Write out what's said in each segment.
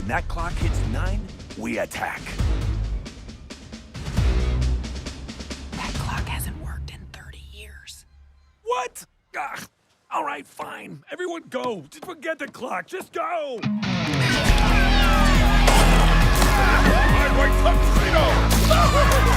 When that clock hits 9, we attack. That clock hasn't worked in 30 years. What? Ugh. All right, fine. Everyone go. Just forget the clock. Just go. White tuxedo.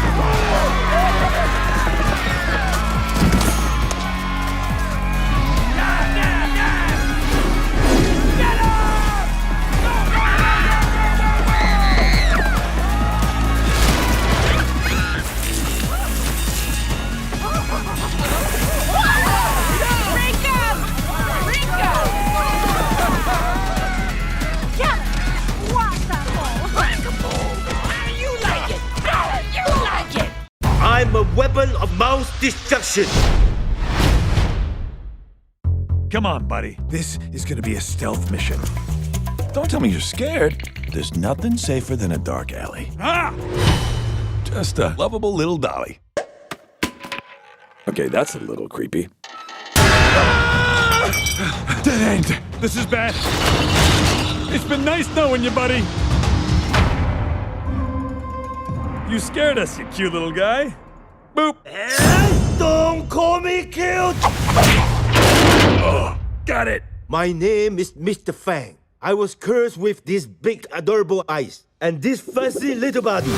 I'm a weapon of mass destruction. Come on, buddy. This is gonna be a stealth mission. Don't tell me you're scared. There's nothing safer than a dark alley. Ah! Just a lovable little dolly. Okay, that's a little creepy. Ah! Dead end. This is bad. It's been nice knowing you, buddy. You scared us, you cute little guy. Boop. And don't call me cute. Oh, got it. My name is Mr. Fang. I was cursed with these big adorable eyes and this fuzzy little body.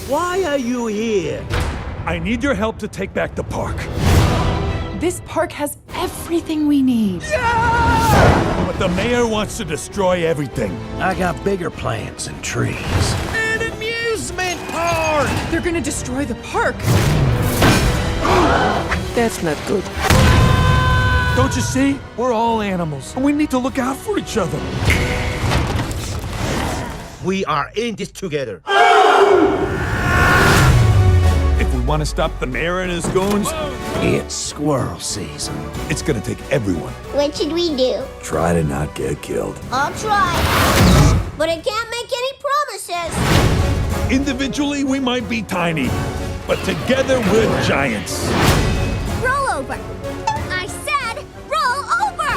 Why are you here? I need your help to take back the park. This park has everything we need. Yeah! But the mayor wants to destroy everything. I got bigger plans than trees. An amusement park! They're gonna destroy the park. That's not good. Don't you see? We're all animals, and we need to look out for each other. We are in this together. If we want to stop the mayor and his goons, It's squirrel season. it's gonna take everyone. What should we do? Try to not get killed. I'll try. But I can't make any promises. Individually, we might be tiny, but together we're giants. Roll over. I said roll over.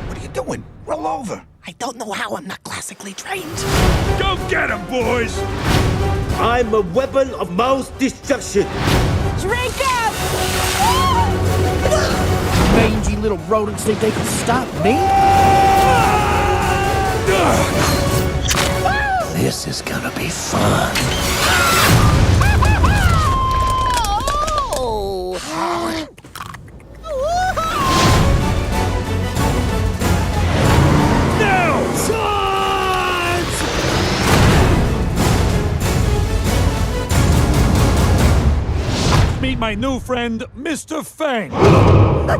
What are you doing? Roll over. I don't know how, I'm not classically trained. Go get him, boys! I'm a weapon of mass destruction. Drink up! Mangy little rodents think they can stop me? This is gonna be fun. Meet my new friend, Mr. Fang.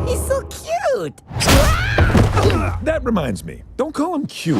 He's so cute! That reminds me, don't call him cute.